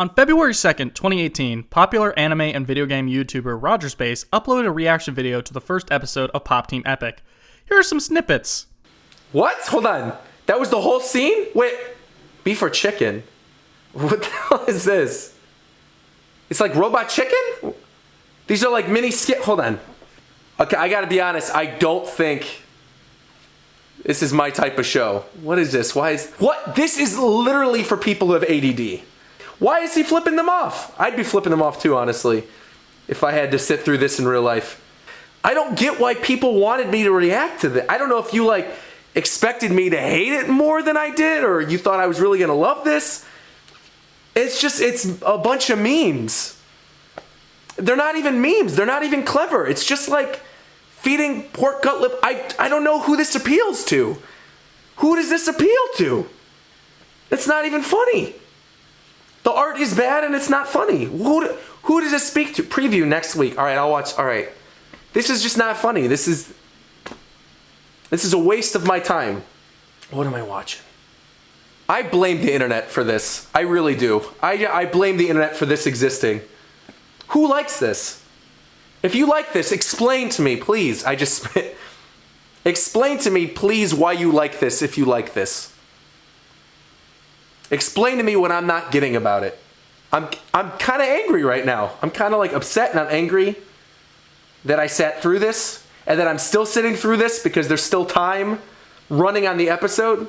On February 2nd, 2018, popular anime and video game YouTuber Rogersbase uploaded a reaction video to the first episode of Pop Team Epic. Here are some snippets. What? Hold on. That was the whole scene? Wait, beef or chicken? What the hell is this? It's like Robot Chicken? These are like mini skit. Hold on. Okay, I gotta be honest. I don't think this is my type of show. What is this? What? This is literally for people who have ADD. Why is he flipping them off? I'd be flipping them off too, honestly, if I had to sit through this in real life. I don't get why people wanted me to react to this. I don't know if you expected me to hate it more than I did, or you thought I was really gonna love this. It's a bunch of memes. They're not even memes. They're not even clever. It's just like feeding pork cutlet. I don't know who this appeals to. Who does this appeal to? It's not even funny. The art is bad and it's not funny. Who does it speak to? Preview next week. All right, I'll watch. All right. This is just not funny. This is a waste of my time. What am I watching? I blame the internet for this. I really do. I blame the internet for this existing. Who likes this? If you like this, explain to me, please. Explain to me, please, why you like this if you like this. Explain to me what I'm not getting about it. I'm kind of angry right now. I'm kind of upset and I'm angry that I sat through this and that I'm still sitting through this because there's still time running on the episode.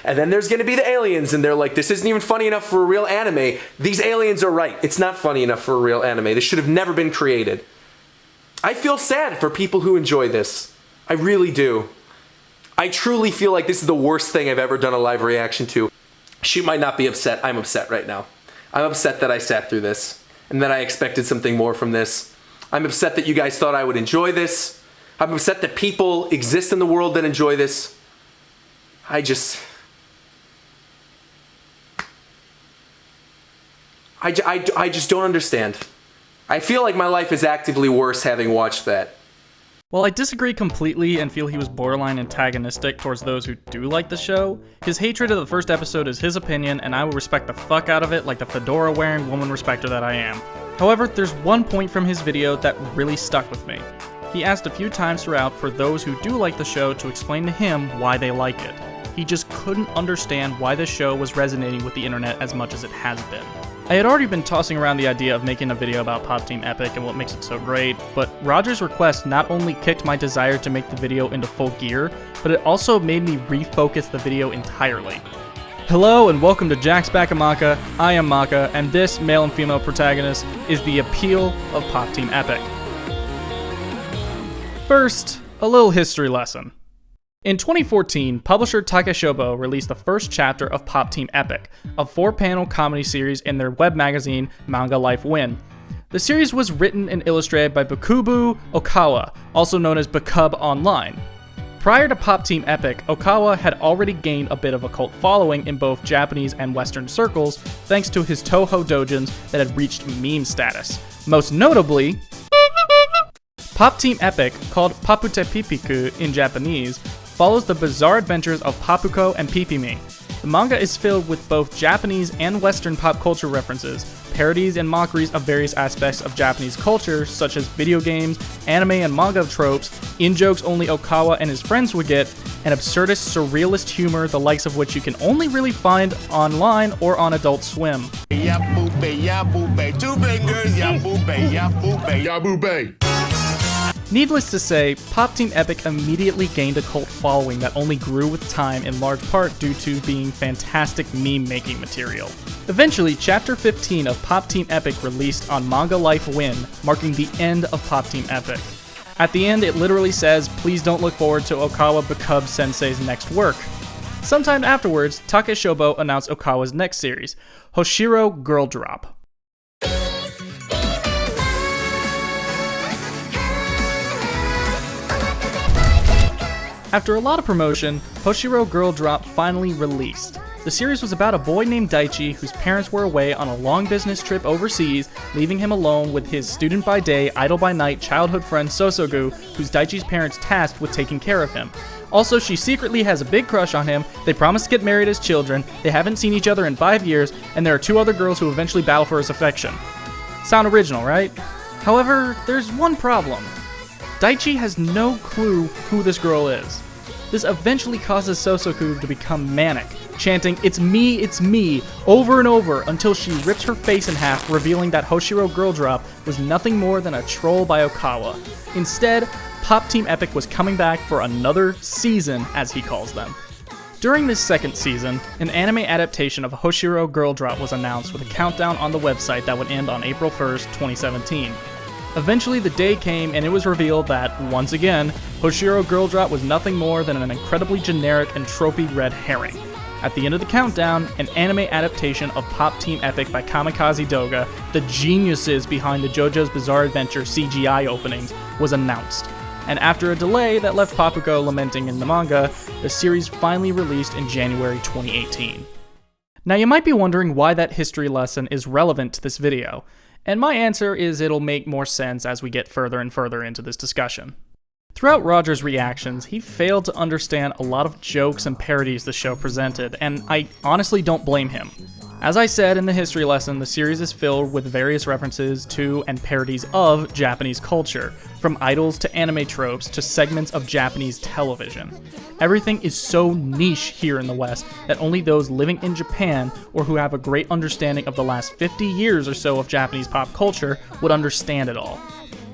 And then there's going to be the aliens and they're like, this isn't even funny enough for a real anime. These aliens are right. It's not funny enough for a real anime. This should have never been created. I feel sad for people who enjoy this. I really do. I truly feel like this is the worst thing I've ever done a live reaction to. She might not be upset. I'm upset right now. I'm upset that I sat through this and that I expected something more from this. I'm upset that you guys thought I would enjoy this. I'm upset that people exist in the world that enjoy this. I just don't understand. I feel like my life is actively worse having watched that. While I disagree completely and feel he was borderline antagonistic towards those who do like the show, his hatred of the first episode is his opinion and I will respect the fuck out of it like the fedora-wearing woman respecter that I am. However, there's one point from his video that really stuck with me. He asked a few times throughout for those who do like the show to explain to him why they like it. He just couldn't understand why the show was resonating with the internet as much as it has been. I had already been tossing around the idea of making a video about Pop Team Epic and what makes it so great, but Roger's request not only kicked my desire to make the video into full gear, but it also made me refocus the video entirely. Hello and welcome to Jack's Back of Macca. I am Macca, and this male and female protagonist is the appeal of Pop Team Epic. First, a little history lesson. In 2014, publisher Takeshobo released the first chapter of Pop Team Epic, a 4-panel comedy series in their web magazine, Manga Life Win. The series was written and illustrated by Bakubu Okawa, also known as Bakub Online. Prior to Pop Team Epic, Okawa had already gained a bit of a cult following in both Japanese and Western circles, thanks to his Toho doujins that had reached meme status. Most notably, Pop Team Epic, called Papute Pipiku in Japanese, follows the bizarre adventures of Papuko and Pipimi. The manga is filled with both Japanese and Western pop culture references, parodies and mockeries of various aspects of Japanese culture, such as video games, anime and manga tropes, in-jokes only Okawa and his friends would get, and absurdist, surrealist humor, the likes of which you can only really find online or on Adult Swim. Needless to say, Pop Team Epic immediately gained a cult following that only grew with time in large part due to being fantastic meme-making material. Eventually, Chapter 15 of Pop Team Epic released on Manga Life Win, marking the end of Pop Team Epic. At the end, it literally says, "Please don't look forward to Okawa Bakub Sensei's next work." Sometime afterwards, Takeshobo announced Okawa's next series, Hoshiro Girl Drop. After a lot of promotion, Hoshiro Girl Drop finally released. The series was about a boy named Daichi whose parents were away on a long business trip overseas, leaving him alone with his student by day, idol by night childhood friend Sosogu, whose Daichi's parents tasked with taking care of him. Also, she secretly has a big crush on him, they promise to get married as children, they haven't seen each other in 5 years, and there are 2 other girls who eventually battle for his affection. Sound original, right? However, there's one problem. Daichi has no clue who this girl is. This eventually causes Sosoku to become manic, chanting, it's me," over and over until she rips her face in half, revealing that Hoshiro Girl Drop was nothing more than a troll by Okawa. Instead, Pop Team Epic was coming back for another season, as he calls them. During this second season, an anime adaptation of Hoshiro Girl Drop was announced with a countdown on the website that would end on April 1st, 2017. Eventually, the day came and it was revealed that, once again, Hoshiro Girl Drop was nothing more than an incredibly generic and tropey red herring. At the end of the countdown, an anime adaptation of Pop Team Epic by Kamikaze Doga, the geniuses behind the JoJo's Bizarre Adventure CGI openings, was announced. And after a delay that left Papuko lamenting in the manga, the series finally released in January 2018. Now you might be wondering why that history lesson is relevant to this video, and my answer is it'll make more sense as we get further and further into this discussion. Throughout Roger's reactions, he failed to understand a lot of jokes and parodies the show presented, and I honestly don't blame him. As I said in the history lesson, the series is filled with various references to and parodies of Japanese culture, from idols to anime tropes to segments of Japanese television. Everything is so niche here in the West that only those living in Japan or who have a great understanding of the last 50 years or so of Japanese pop culture would understand it all.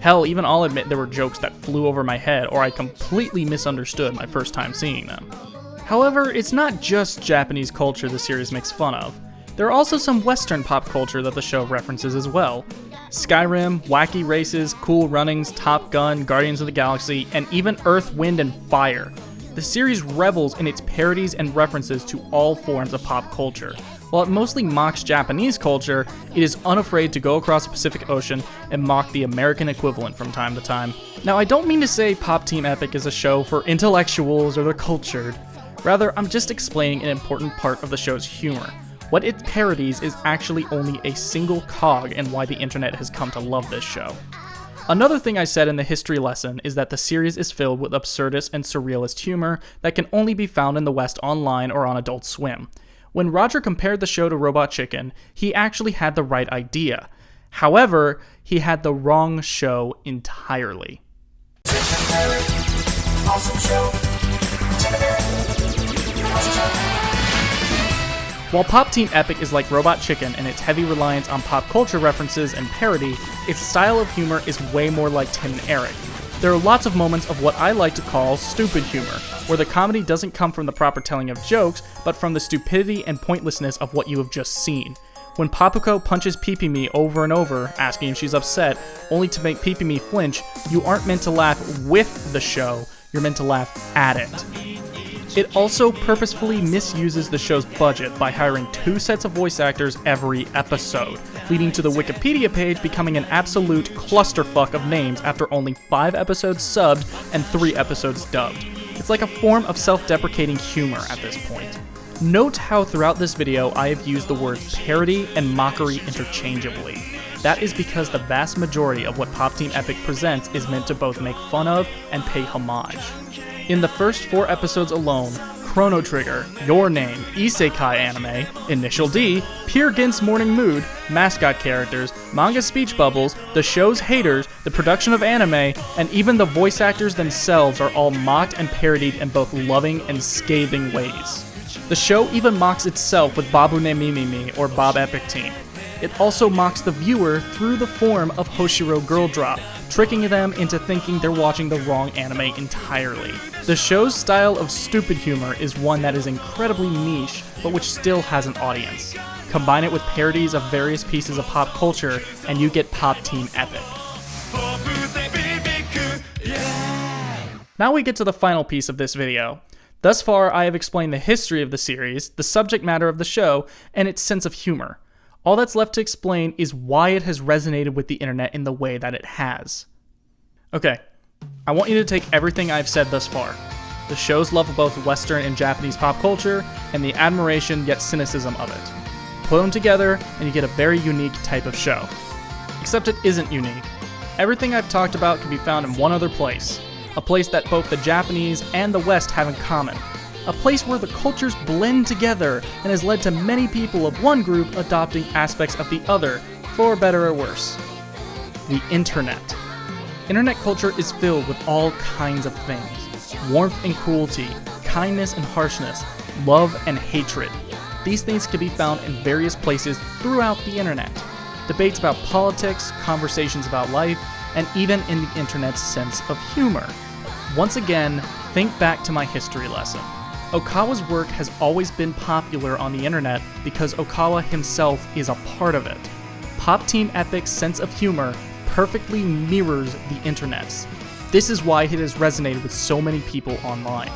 Hell, even I'll admit there were jokes that flew over my head or I completely misunderstood my first time seeing them. However, it's not just Japanese culture the series makes fun of. There are also some Western pop culture that the show references as well. Skyrim, wacky races, cool runnings, Top Gun, Guardians of the Galaxy, and even Earth, Wind, and Fire. The series revels in its parodies and references to all forms of pop culture. While it mostly mocks Japanese culture, it is unafraid to go across the Pacific Ocean and mock the American equivalent from time to time. Now, I don't mean to say Pop Team Epic is a show for intellectuals or the cultured. Rather, I'm just explaining an important part of the show's humor. What it parodies is actually only a single cog in why the internet has come to love this show. Another thing I said in the history lesson is that the series is filled with absurdist and surrealist humor that can only be found in the West online or on Adult Swim. When Roger compared the show to Robot Chicken, he actually had the right idea. However, he had the wrong show entirely. Awesome show. While Pop Team Epic is like Robot Chicken in its heavy reliance on pop culture references and parody, its style of humor is way more like Tim and Eric. There are lots of moments of what I like to call stupid humor, where the comedy doesn't come from the proper telling of jokes, but from the stupidity and pointlessness of what you have just seen. When Papuko punches Pipimi over and over, asking if she's upset, only to make Pipimi flinch, you aren't meant to laugh with the show, you're meant to laugh at it. It also purposefully misuses the show's budget by hiring 2 sets of voice actors every episode, leading to the Wikipedia page becoming an absolute clusterfuck of names after only 5 episodes subbed and 3 episodes dubbed. It's like a form of self-deprecating humor at this point. Note how throughout this video I have used the words parody and mockery interchangeably. That is because the vast majority of what Pop Team Epic presents is meant to both make fun of and pay homage. In the first 4 episodes alone, Chrono Trigger, Your Name, Isekai Anime, Initial D, Peer Gynt's Morning Mood, mascot characters, manga speech bubbles, the show's haters, the production of anime, and even the voice actors themselves are all mocked and parodied in both loving and scathing ways. The show even mocks itself with Babu ne Mimimi or Bob Epic Team. It also mocks the viewer through the form of Hoshiro Girl Drop, tricking them into thinking they're watching the wrong anime entirely. The show's style of stupid humor is one that is incredibly niche, but which still has an audience. Combine it with parodies of various pieces of pop culture, and you get Pop Team Epic. Now we get to the final piece of this video. Thus far, I have explained the history of the series, the subject matter of the show, and its sense of humor. All that's left to explain is why it has resonated with the internet in the way that it has. Okay, I want you to take everything I've said thus far, the show's love of both Western and Japanese pop culture, and the admiration yet cynicism of it. Put them together, and you get a very unique type of show. Except it isn't unique. Everything I've talked about can be found in one other place, a place that both the Japanese and the West have in common, a place where the cultures blend together and has led to many people of one group adopting aspects of the other, for better or worse. The internet. Internet culture is filled with all kinds of things. Warmth and cruelty, kindness and harshness, love and hatred. These things can be found in various places throughout the internet. Debates about politics, conversations about life, and even in the internet's sense of humor. Once again, think back to my history lesson. Okawa's work has always been popular on the internet because Okawa himself is a part of it. Pop Team Epic's sense of humor perfectly mirrors the internet's. This is why it has resonated with so many people online.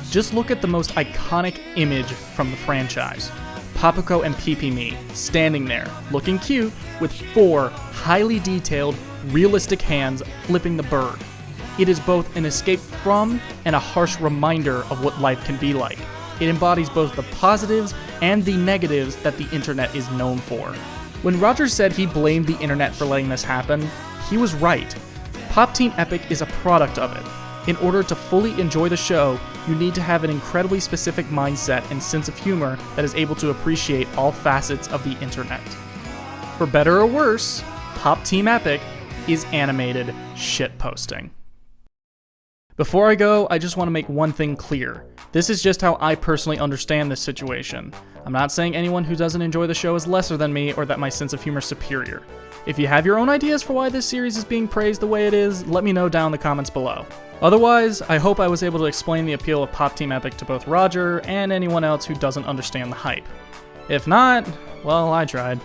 Just look at the most iconic image from the franchise. Papuko and Pipimi standing there, looking cute, with 4 highly detailed, realistic hands flipping the bird. It is both an escape from and a harsh reminder of what life can be like. It embodies both the positives and the negatives that the internet is known for. When Rogers said he blamed the internet for letting this happen, he was right. Pop Team Epic is a product of it. In order to fully enjoy the show, you need to have an incredibly specific mindset and sense of humor that is able to appreciate all facets of the internet. For better or worse, Pop Team Epic is animated shitposting. Before I go, I just want to make one thing clear. This is just how I personally understand this situation. I'm not saying anyone who doesn't enjoy the show is lesser than me or that my sense of humor is superior. If you have your own ideas for why this series is being praised the way it is, let me know down in the comments below. Otherwise, I hope I was able to explain the appeal of Pop Team Epic to both Roger and anyone else who doesn't understand the hype. If not, well, I tried.